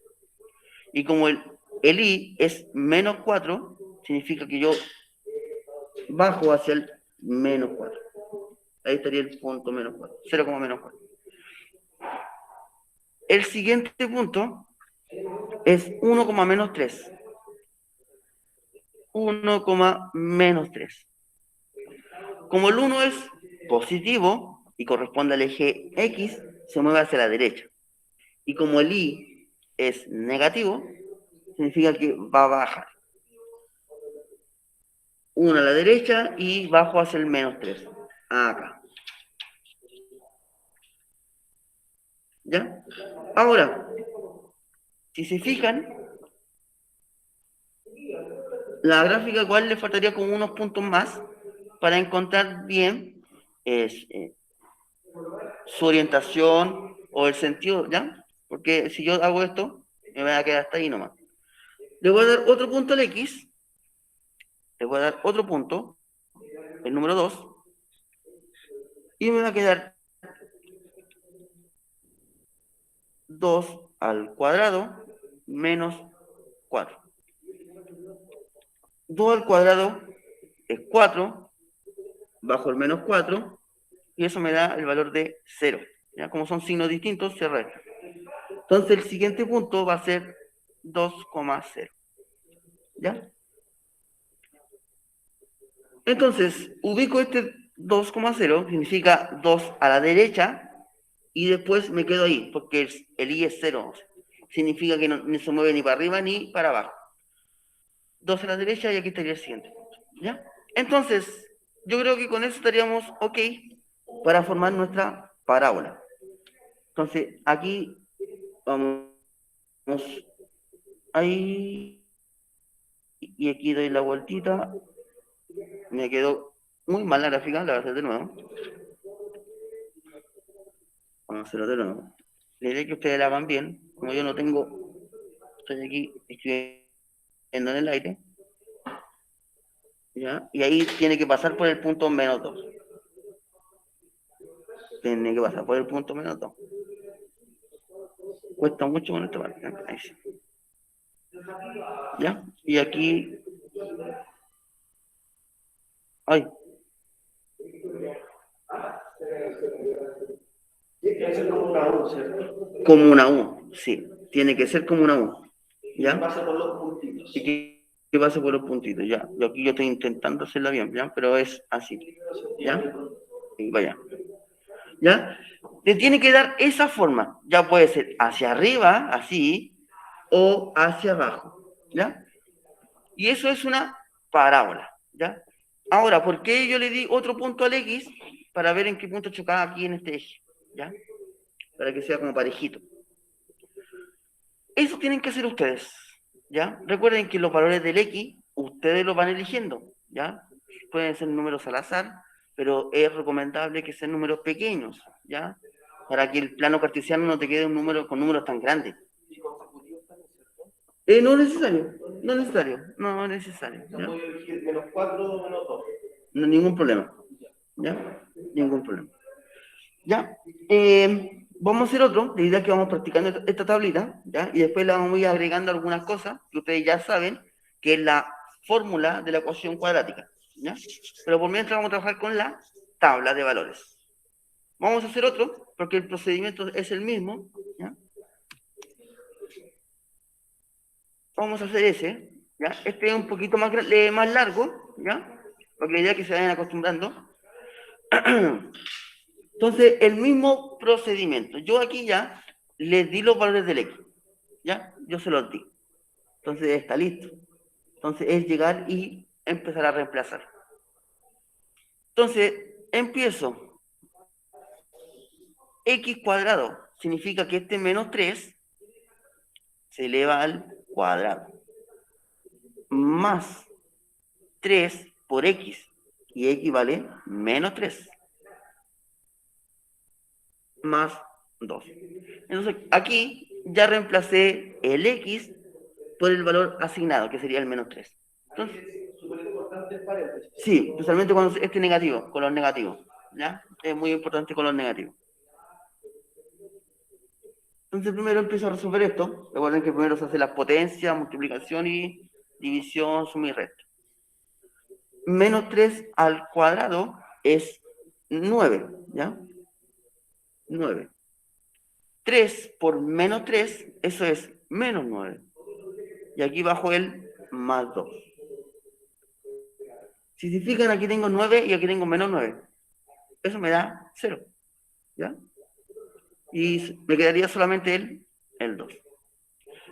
Y como el I es -4, significa que yo bajo hacia el -4. Ahí estaría el punto -4, 0,-4. El siguiente punto es 1,-3. 1,-3. Como el 1 es positivo y corresponde al eje X, se mueve hacia la derecha. Y como el I es negativo, significa que va a bajar. 1 a la derecha y bajo hacia el -3. Acá. ¿Ya? Ahora, si se fijan, la gráfica igual le faltaría como unos puntos más para encontrar bien su orientación o el sentido, ¿ya? Porque si yo hago esto, me voy a quedar hasta ahí nomás. Le voy a dar otro punto al X, le voy a dar otro punto, el número 2, y me va a quedar 2 al cuadrado menos 4. 2 al cuadrado es 4, bajo el -4, y eso me da el valor de 0. ¿Ya? Como son signos distintos, se resta. Entonces el siguiente punto va a ser 2,0. ¿Ya? Entonces, ubico este 2,0, significa 2 a la derecha, y después me quedo ahí, porque el I es 0. Significa que no se mueve ni para arriba ni para abajo. 2 a la derecha y aquí estaría el siguiente. ¿Ya? Entonces, yo creo que con eso estaríamos ok para formar nuestra parábola. Entonces, aquí vamos ahí, y aquí doy la vueltita. Me quedó muy mal la gráfica, la voy a hacer de nuevo. Vamos a hacerlo de nuevo. La idea es que ustedes la hagan bien. Como yo no tengo, estoy aquí escribiendo en el aire. ¿Ya? Y ahí tiene que pasar por el punto -2. Tiene que pasar por el punto -2. Cuesta mucho con esta parte. Ahí sí. ¿Ya? Y aquí. Ay. Como una U, sí. Tiene que ser como una U. ¿Ya? Que pase por los puntitos. Y que pase por los puntitos, ya. Y aquí yo estoy intentando hacerla bien, ¿ya? Pero es así. ¿Ya? Y vaya. ¿Ya? Le tiene que dar esa forma. Ya puede ser hacia arriba, así, o hacia abajo. ¿Ya? Y eso es una parábola. ¿Ya? Ahora, ¿por qué yo le di otro punto al X? Para ver en qué punto chocaba aquí en este eje. ¿Ya? Para que sea como parejito. Eso tienen que hacer ustedes. ¿Ya? Recuerden que los valores del X, ustedes los van eligiendo. ¿Ya? Pueden ser números al azar, pero es recomendable que sean números pequeños. ¿Ya? Para que el plano cartesiano no te quede un número con números tan grandes. No es necesario, no es necesario, no es necesario. No puedo elegir -4 o -2. No, ningún problema. ¿Ya? Ningún problema. ¿Ya? Vamos a hacer otro, la idea es que vamos practicando esta tablita, ¿ya? Y después la vamos a ir agregando algunas cosas que ustedes ya saben, que es la fórmula de la ecuación cuadrática, ¿ya? Pero por mientras vamos a trabajar con la tabla de valores. Vamos a hacer otro, porque el procedimiento es el mismo, ¿ya? Vamos a hacer ese, ¿ya? Este es un poquito más largo, ¿ya? Porque la idea es que se vayan acostumbrando. Entonces, el mismo procedimiento. Yo aquí ya les di los valores del X, ¿ya? Yo se los di. Entonces, está listo. Entonces, es llegar y empezar a reemplazar. Entonces, empiezo. X cuadrado significa que este -3 se eleva al cuadrado. Más 3 por x, y x vale menos 3, más 2. Entonces, aquí ya reemplacé el x por el valor asignado, que sería el menos 3. Entonces, Súper importante el paréntesis. sí, especialmente cuando esté negativo, con los negativos, ¿ya? Es muy importante con los negativos. Entonces, primero empiezo a resolver esto. Recuerden que primero se hace la potencia, multiplicación y división, suma y resta. Menos 3 al cuadrado es 9, ¿ya? 9. 3 por menos 3, eso es menos 9. Y aquí bajo el más 2. Si se fijan, aquí tengo 9 y aquí tengo menos 9. Eso me da 0, ¿ya? Y me quedaría solamente el 2.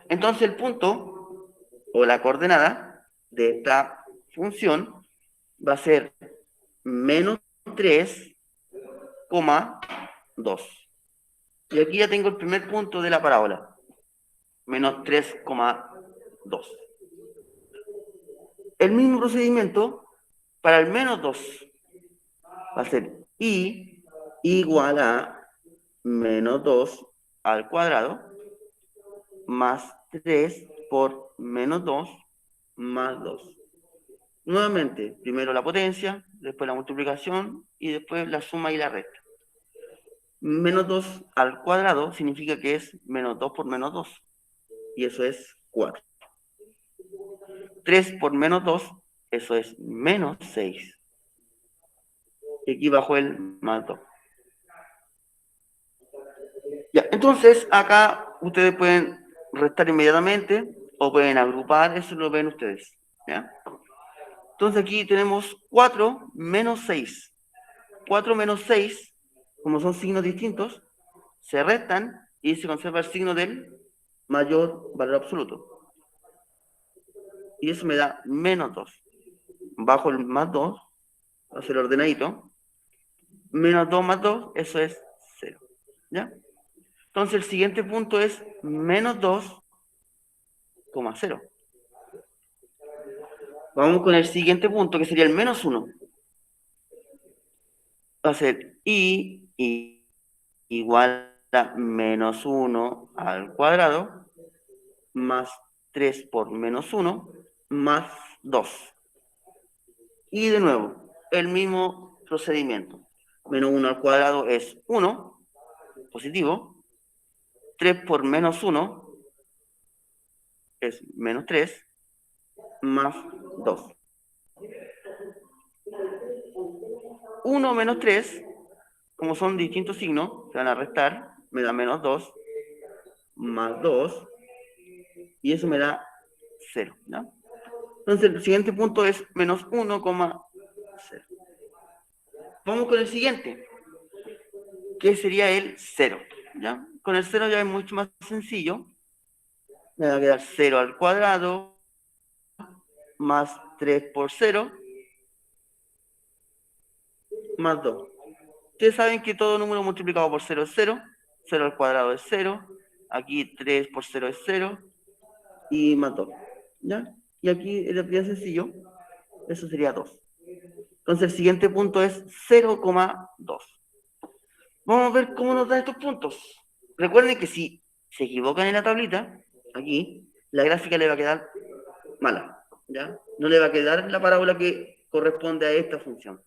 Entonces el punto o la coordenada de esta función va a ser menos 3,2. Y aquí ya tengo el primer punto de la parábola. Menos 3,2. El mismo procedimiento para el menos 2 va a ser y igual a menos 2 al cuadrado más 3 por menos 2 más 2. Nuevamente, primero la potencia, después la multiplicación y después la suma y la resta. Menos 2 al cuadrado significa que es menos 2 por menos 2. Y eso es 4. 3 por menos 2, eso es menos 6. Y aquí bajo el más 2. Ya, entonces acá ustedes pueden restar inmediatamente o pueden agrupar, eso lo ven ustedes. ¿Ya? Entonces aquí tenemos 4 menos 6. 4 menos 6, como son signos distintos, se restan y se conserva el signo del mayor valor absoluto. Y eso me da menos 2. Bajo el más 2, va a ser ordenadito. Menos 2 más 2, eso es 0. ¿Ya? Entonces el siguiente punto es menos 2,0. Vamos con el siguiente punto, que sería el menos 1. Va a ser y igual a menos 1 al cuadrado más 3 por menos 1 más 2. Y de nuevo, el mismo procedimiento. Menos 1 al cuadrado es 1, positivo. 3 por menos 1 es menos 3, más 2. 1 menos 3, como son distintos signos, se van a restar, me da menos 2, más 2, y eso me da 0. ¿no? Entonces el siguiente punto es menos 1,0. Vamos con el siguiente, que sería el 0. ¿ya? Con el 0 ya es mucho más sencillo. Me va a quedar 0 al cuadrado más 3 por 0 más 2. Ustedes saben que todo número multiplicado por 0 es 0. 0 al cuadrado es 0. Aquí 3 por 0 es 0. Y más 2. ¿Ya? Y aquí es bien sencillo. Eso sería 2. Entonces el siguiente punto es 0,2. Vamos a ver cómo nos dan estos puntos. Recuerden que si se equivocan en la tablita, aquí, la gráfica le va a quedar mala. ¿Ya? No le va a quedar la parábola que corresponde a esta función.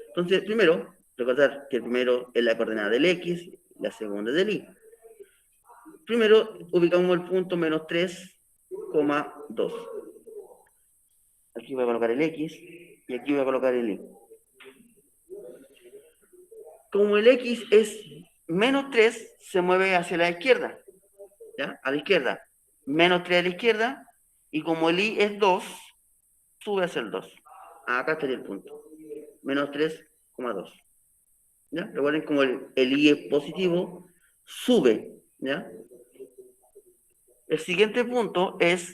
Entonces, primero, recordar que el primero es la coordenada del x, la segunda del y. Primero, ubicamos el punto menos 3,2. Aquí voy a colocar el x y aquí voy a colocar el y. Como el x es menos 3, se mueve hacia la izquierda. ¿Ya? A la izquierda. Menos 3 a la izquierda. Y como el y es 2, sube hacia el 2. Acá estaría el punto. Menos 3,2. ¿Ya? Recuerden, como el y es positivo, sube. ¿Ya? El siguiente punto es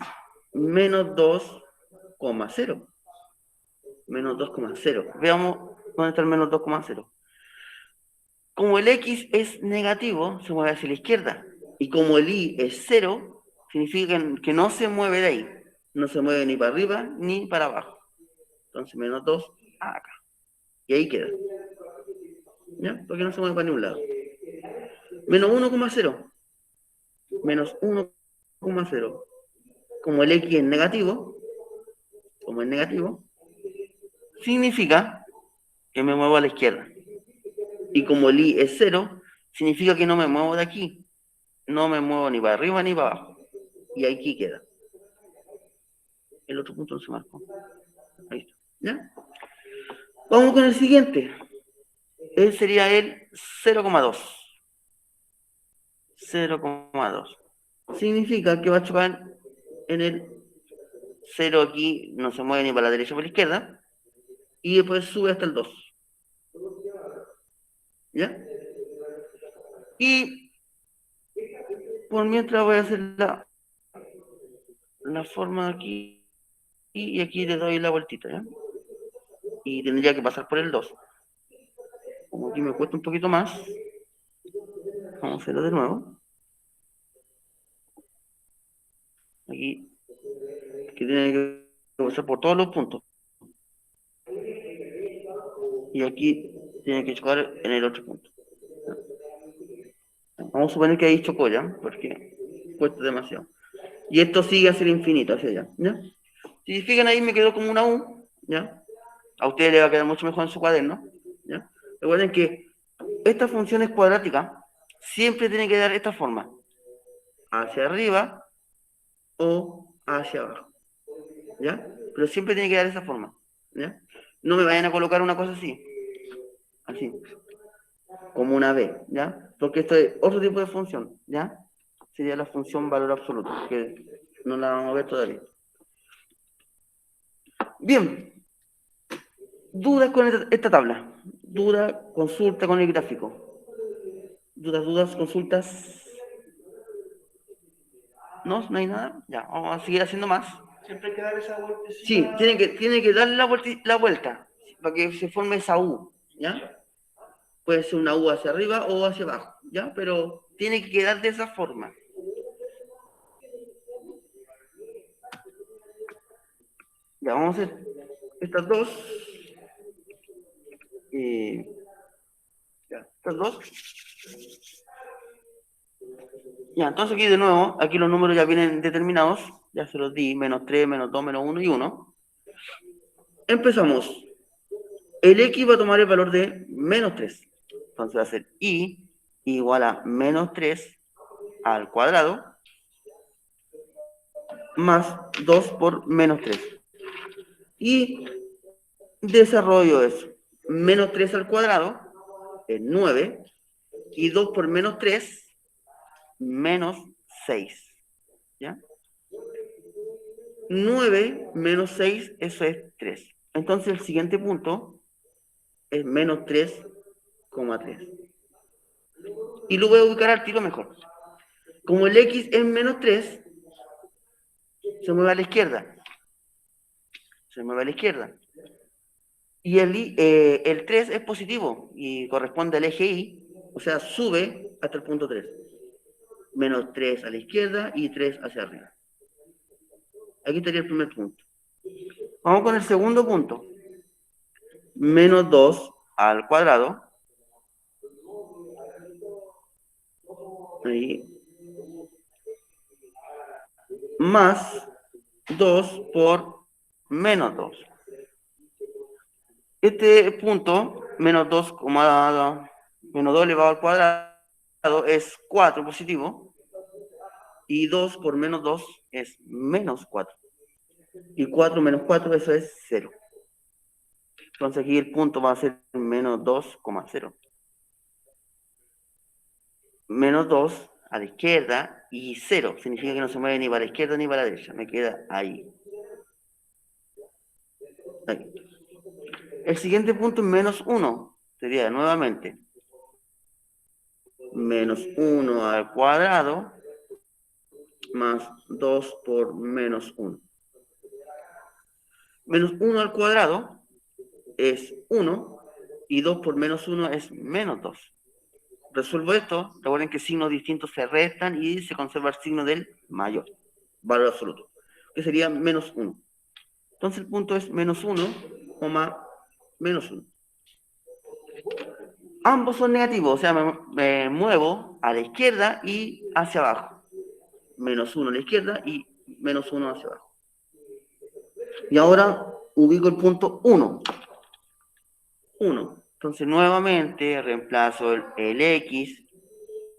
menos 2,0. Menos 2,0. Veamos dónde está el menos 2,0. Como el x es negativo, se mueve hacia la izquierda. Y como el y es 0, significa que no se mueve de ahí. No se mueve ni para arriba ni para abajo. Entonces, menos 2 acá. Y ahí queda. ¿Ya? Porque no se mueve para ningún lado. Menos 1,0. Menos 1,0. Como el X es negativo, significa que me muevo a la izquierda. Y como el Y es 0, significa que no me muevo de aquí. No me muevo ni para arriba ni para abajo. Y aquí queda. El otro punto no se marcó. Ahí está. ¿Ya? Vamos con el siguiente. Él sería el 0,2. 0,2. Significa que va a chocar en el 0 aquí, no se mueve ni para la derecha ni para la izquierda. Y después sube hasta el 2. ¿Ya? Y por mientras voy a hacer la forma aquí. Y aquí le doy la vueltita, ¿ya? Y tendría que pasar por el 2. Como aquí me cuesta un poquito más, vamos a hacerlo de nuevo. Aquí, que tiene que pasar por todos los puntos. Y aquí tiene que chocar en el otro punto. Vamos a suponer que ahí chocó ya, porque cuesta demasiado. Y esto sigue hacia el infinito, hacia allá, ¿ya? Si se fijan ahí me quedó como una U, ¿ya? A ustedes les va a quedar mucho mejor en su cuaderno, ¿ya? Recuerden que estas funciones cuadráticas siempre tienen que dar esta forma. Hacia arriba o hacia abajo, ¿ya? Pero siempre tiene que dar esa forma, ¿ya? No me vayan a colocar una cosa así, como una B, ¿ya? Porque esto es otro tipo de función, ¿ya? Sería la función valor absoluto, que no la vamos a ver todavía. Bien, dudas con esta tabla, duda, consulta con el gráfico. Dudas, consultas. ¿No? ¿No hay nada? Ya, vamos a seguir haciendo más. Siempre hay que dar esa vueltecita. Sí, tiene que darle la vuelta para que se forme esa U, ¿ya? Puede ser una U hacia arriba o hacia abajo, ¿ya? Pero tiene que quedar de esa forma. Ya, vamos a hacer estas dos. Ya, estas dos. Ya, entonces aquí de nuevo, aquí los números ya vienen determinados. Ya se los di, menos 3, menos 2, menos 1 y 1. Empezamos. El X va a tomar el valor de menos 3. Entonces va a ser Y igual a menos 3 al cuadrado más 2 por menos 3. Y desarrollo eso. Menos 3 al cuadrado es 9. Y 2 por menos 3, menos 6. ¿Ya? 9 menos 6, eso es 3. Entonces el siguiente punto es menos 3,3. Y lo voy a ubicar al tiro mejor. Como el X es menos 3, se mueve a la izquierda. Y el 3 es positivo y corresponde al eje Y, o sea, sube hasta el punto 3. Menos 3 a la izquierda y 3 hacia arriba. Aquí estaría el primer punto. Vamos con el segundo punto. Menos 2 al cuadrado. Ahí. Más 2 por menos 2. Este punto, menos 2, menos 2 elevado al cuadrado, es 4 positivo. Y 2 por menos 2 es menos 4. Y 4 menos 4, eso es 0. Entonces aquí el punto va a ser menos 2,0. Menos 2 a la izquierda y 0. Significa que no se mueve ni para la izquierda ni para la derecha. Me queda ahí. Ahí. El siguiente punto es menos 1. Sería nuevamente menos 1 al cuadrado más 2 por menos 1. Menos 1 al cuadrado es 1 y 2 por menos 1 es menos 2. Resuelvo esto, recuerden que signos distintos se restan y se conserva el signo del mayor, valor absoluto, que sería menos 1. Entonces el punto es menos 1 menos 1. Ambos son negativos, o sea, me muevo a la izquierda y hacia abajo. Menos 1 a la izquierda y menos 1 hacia abajo. Y ahora ubico el punto 1. 1. Entonces, nuevamente reemplazo el X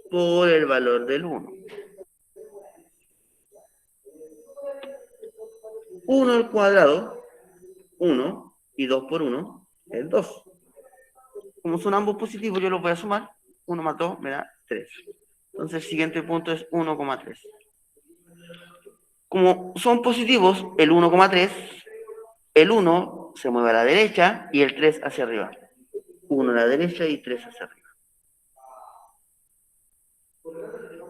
por el valor del 1. 1 al cuadrado, 1, y 2 por 1 es 2. Como son ambos positivos, yo los voy a sumar. 1 más 2 me da 3. Entonces, el siguiente punto es 1,3. Como son positivos, el 1,3, el 1 se mueve a la derecha y el 3 hacia arriba. 1 a la derecha y 3 hacia arriba.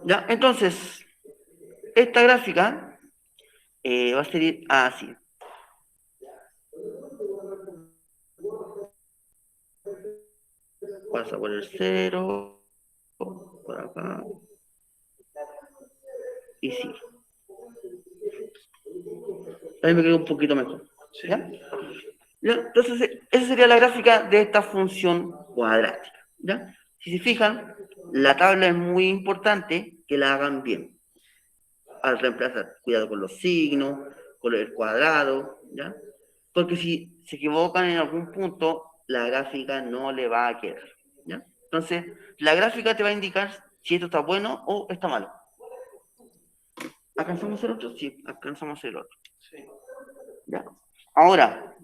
¿Ya? Entonces, esta gráfica va a ser así. Pasa por el 0, por acá, y sí. Ahí me quedó un poquito mejor. ¿Ya? ¿Ya? Entonces, esa sería la gráfica de esta función cuadrática. ¿Ya? Si se fijan, la tabla es muy importante que la hagan bien. Al reemplazar, cuidado con los signos, con el cuadrado, ¿ya? Porque si se equivocan en algún punto, la gráfica no le va a quedar, ¿ya? Entonces, la gráfica te va a indicar si esto está bueno o está malo. ¿Alcanzamos el otro? Sí, alcanzamos el otro. Sí. ¿Ya? Ahora,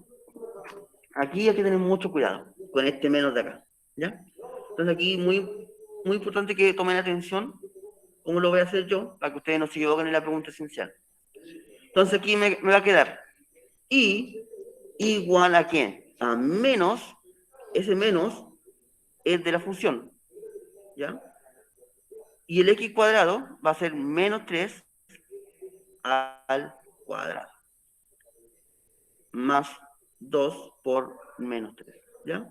aquí hay que tener mucho cuidado con este menos de acá, ¿ya? Entonces aquí muy importante que tomen atención cómo lo voy a hacer yo, para que ustedes no se equivoquen en la pregunta esencial. Entonces aquí me va a quedar y igual a ¿qué? A menos, ese menos es de la función, ¿ya? Y el x cuadrado va a ser menos 3 al cuadrado, más 2 por menos 3, ¿ya?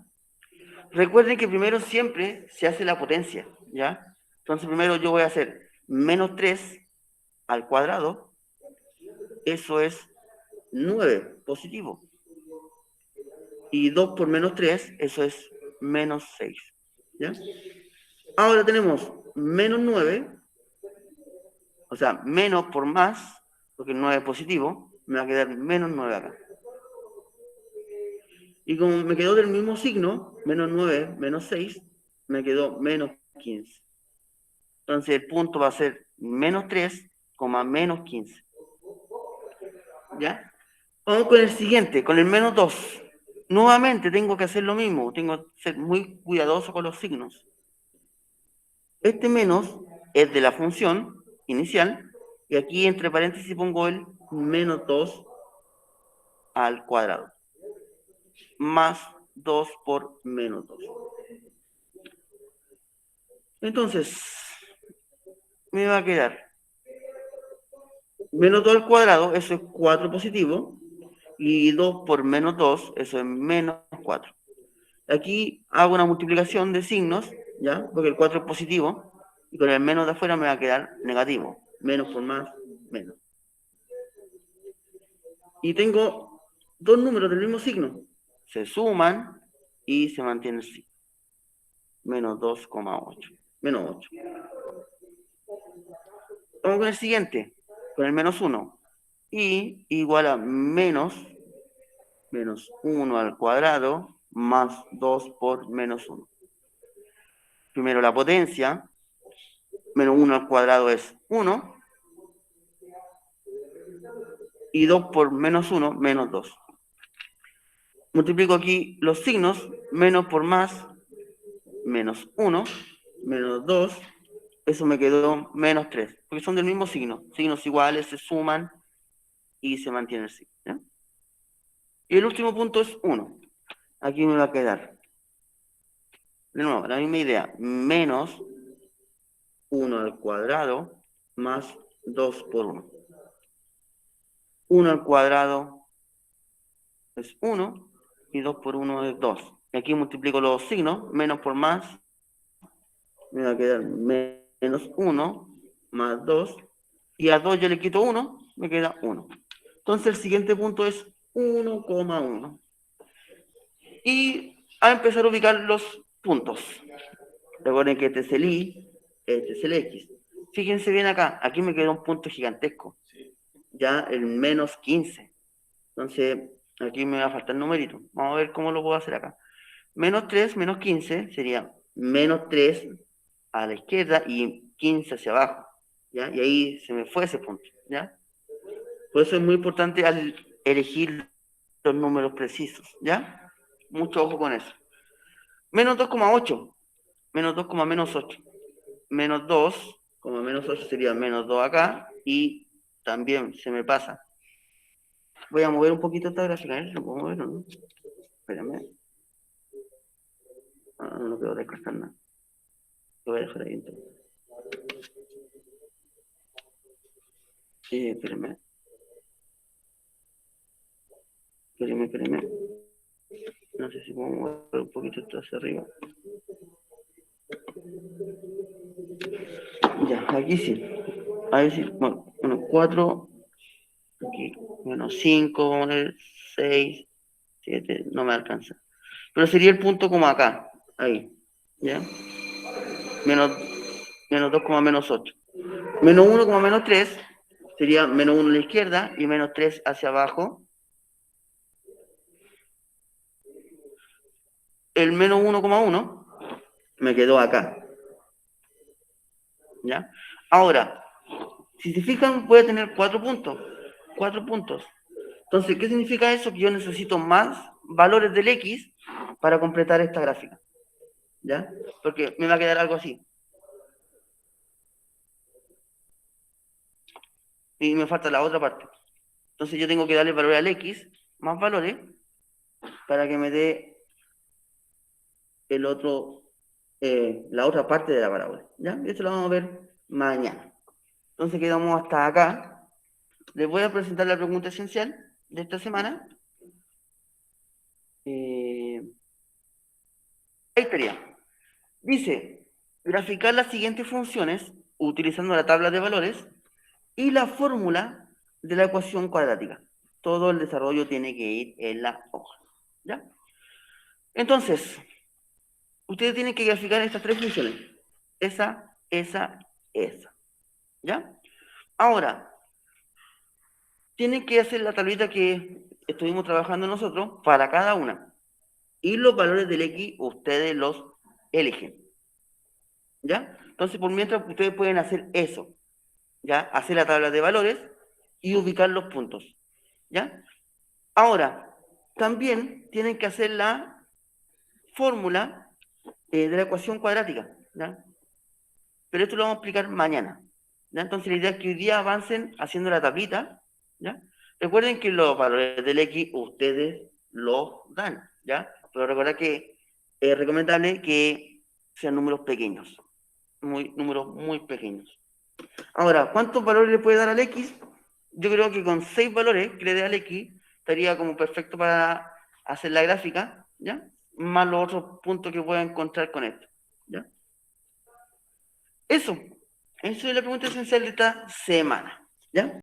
Recuerden que primero siempre se hace la potencia, ¿ya? Entonces primero yo voy a hacer menos 3 al cuadrado, eso es 9 positivo. Y 2 por menos 3, eso es menos 6, ¿ya? Ahora tenemos menos 9, o sea, menos por más, porque el 9 es positivo, me va a quedar menos 9 acá. Y como me quedó del mismo signo, menos 9, menos 6, me quedó menos 15. Entonces el punto va a ser menos 3, menos 15. ¿Ya? Vamos con el siguiente, con el menos 2. Nuevamente tengo que hacer lo mismo, tengo que ser muy cuidadoso con los signos. Este menos es de la función inicial, y aquí entre paréntesis pongo el menos 2 al cuadrado, más 2 por menos 2. Entonces, me va a quedar menos 2 al cuadrado, eso es 4 positivo, y 2 por menos 2, eso es menos 4. Aquí hago una multiplicación de signos, ¿ya? Porque el 4 es positivo, y con el menos de afuera me va a quedar negativo. Menos por más, menos. Y tengo dos números del mismo signo. Se suman y se mantiene el signo. Menos 2,8. Menos 8. Vamos con el siguiente, con el menos 1. Y igual a menos 1 al cuadrado más 2 por menos 1. Primero la potencia, menos 1 al cuadrado es 1, y 2 por menos 1, menos 2. Multiplico aquí los signos, menos por más, menos 1, menos 2, eso me quedó menos 3, porque son del mismo signo. Signos iguales se suman y se mantiene el signo, ¿ya? Y el último punto es 1. Aquí me va a quedar, de nuevo, la misma idea, menos 1 al cuadrado más 2 por 1. 1 al cuadrado es 1 y 2 por 1 es 2. Y aquí multiplico los signos, menos por más, me va a quedar menos 1 más 2, y a 2 yo le quito 1, me queda 1. Entonces el siguiente punto es 1,1. y a empezar a ubicar los puntos. Recuerden que este es el Y, este es el X. Fíjense bien acá, aquí me queda un punto gigantesco, ya el menos 15. Entonces, aquí me va a faltar el numerito. Vamos a ver cómo lo puedo hacer acá. Menos 3 menos 15 sería menos 3 a la izquierda y 15 hacia abajo, ¿ya? Y ahí se me fue ese punto, ¿ya? Por eso es muy importante al elegir los números precisos, ¿ya? Mucho ojo con eso. Menos 2,8, menos 2, menos 8. Menos 2, menos 8 sería menos 2 acá, y también se me pasa. Voy a mover un poquito esta gráfica, ¿eh? ¿Lo puedo mover o no? Espérame. Ah, no quiero recortar nada. Lo voy a dejar ahí entonces. Sí, espérame. Espérame. No sé si puedo mover un poquito esto hacia arriba. Ya, aquí sí. A ver si, bueno, 4, aquí, menos 5, 6, 7, no me alcanza. Pero sería el punto como acá, ahí, ¿ya? Menos, menos 2, menos 8. Menos 1, menos 3 sería menos 1 a la izquierda y menos 3 hacia abajo. El menos 1,1 me quedó acá, ¿ya? Ahora, si se fijan, voy a tener 4 puntos. 4 puntos. Entonces, ¿qué significa eso? Que yo necesito más valores del X para completar esta gráfica, ¿ya? Porque me va a quedar algo así. Y me falta la otra parte. Entonces yo tengo que darle valor al X, más valores, para que me dé el otro, la otra parte de la parábola, ¿ya? Esto lo vamos a ver mañana. Entonces quedamos hasta acá. Les voy a presentar la pregunta esencial de esta semana. Ahí estaría. Dice, graficar las siguientes funciones utilizando la tabla de valores y la fórmula de la ecuación cuadrática. Todo el desarrollo tiene que ir en la hoja, ¿ya? Entonces, ustedes tienen que graficar estas 3 funciones. Esa, ¿ya? Ahora, tienen que hacer la tablita que estuvimos trabajando nosotros para cada una. Y los valores del X ustedes los eligen, ¿ya? Entonces, por mientras, ustedes pueden hacer eso, ¿ya? Hacer la tabla de valores y ubicar los puntos, ¿ya? Ahora, también tienen que hacer la fórmula de la ecuación cuadrática, ¿ya? Pero esto lo vamos a explicar mañana, ¿ya? Entonces, la idea es que hoy día avancen haciendo la tablita, ¿ya? Recuerden que los valores del X ustedes los dan, ¿ya? Pero recuerda que es recomendable que sean números pequeños, números muy pequeños. Ahora, ¿cuántos valores le puede dar al X? Yo creo que con 6 valores que le dé al X estaría como perfecto para hacer la gráfica, ¿ya? Más los otros puntos que pueda encontrar con esto, ¿ya? Eso es la pregunta esencial de esta semana, ¿ya?